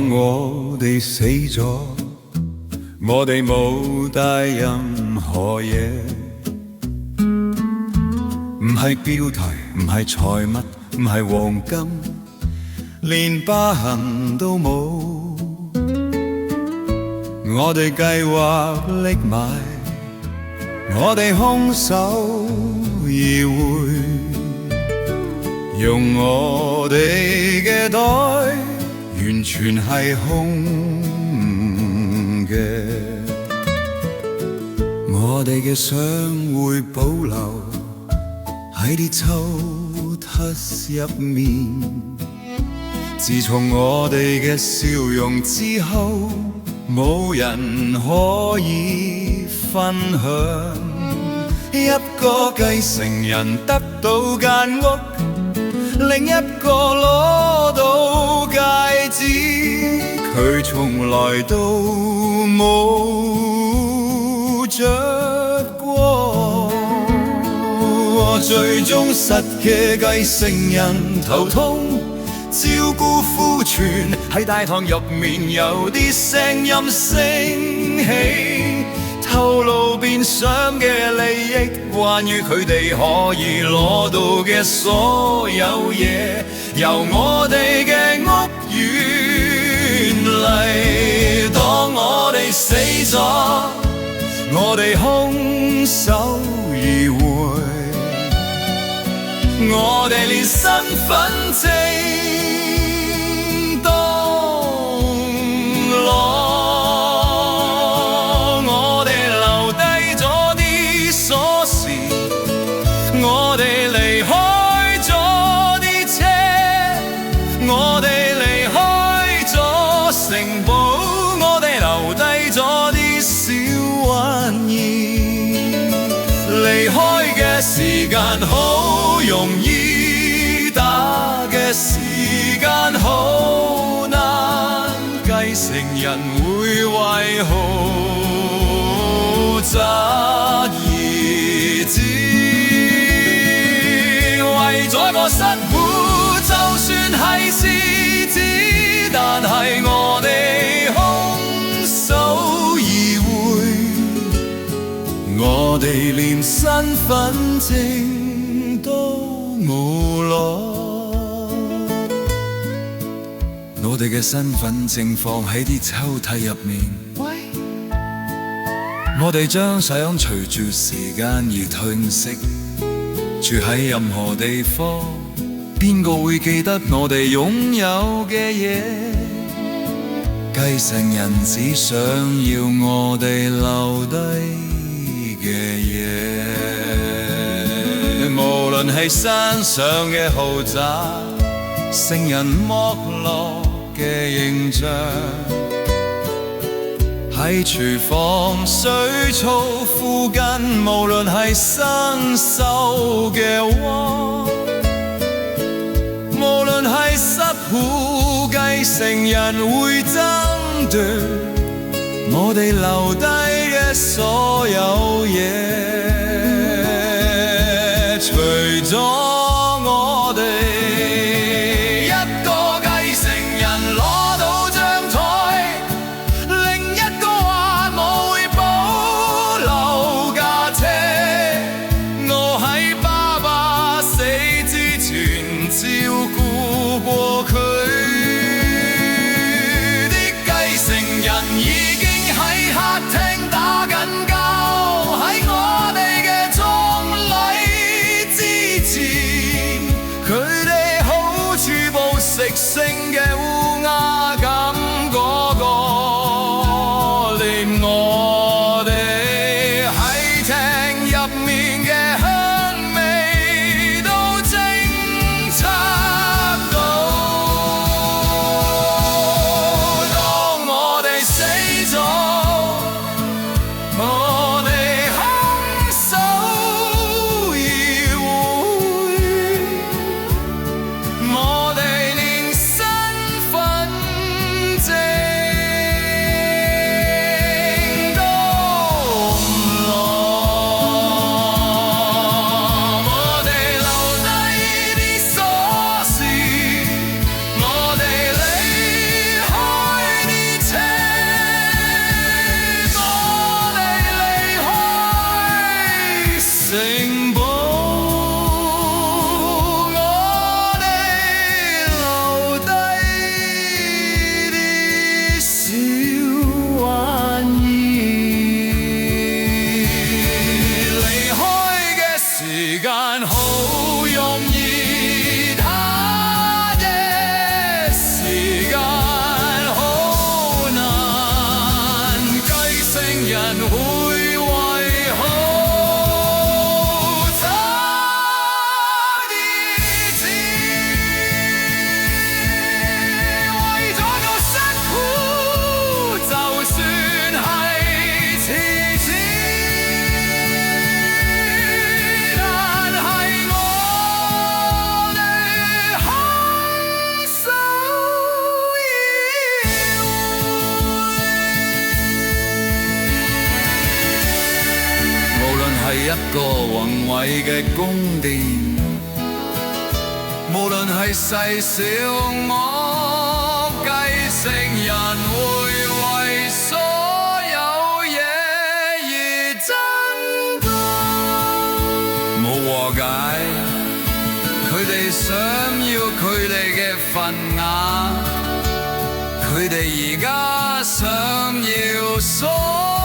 當我哋死咗，我哋冇帶任何嘢，唔係標題，唔係財物，唔係黃金，連疤痕都冇。我哋計劃匿埋我哋空手而回，用我哋嘅袋完全係空嘅，我哋嘅相會保留喺啲抽屜入面。自從我哋嘅笑容之後，冇人可以分享。一個繼承人得到間屋，另一個攞到戒指，佢從來都冇着過。最忠實嘅繼承人頭痛，照顧庫存喺大堂入面有啲聲音升起，透露變相嘅利益，關於佢哋可以攞到嘅所有嘢，由我哋嘅屋苑嚟。當我哋死咗，我哋空手而回，我哋連身份證我哋離開咗啲車，我哋離開咗城堡，我哋留低咗啲小玩意。離開嘅時間好容易，打嘅時間好難，繼承人會為豪宅而戰。為咗個失戶，就算係獅子，但係我哋空手而回，我哋連身份證都冇攞。我哋嘅身份證放喺啲抽屜入面，我哋將想隨住時間而褪色。住喺任何地方，邊個會記得我哋擁有嘅嘢？繼承人只想要我哋留低嘅嘢，無論係山上嘅豪宅，成人剝落嘅形象，喺廚房水槽附近，無論係生鏽嘅鍋，無論係失戶，繼承人會爭奪我哋留低嘅所有嘢，除咗我哋。食性嘅烏鴉咁嗰個，連我哋喺廳入面嘅香味都偵測到。當我哋死咗，我哋空手而回，我哋連身份人會為好。係一個宏偉嘅宮殿，無論係細小我繼承人會為所有嘢而爭奪，冇和解，佢哋想要佢哋嘅份額，佢哋而家想要所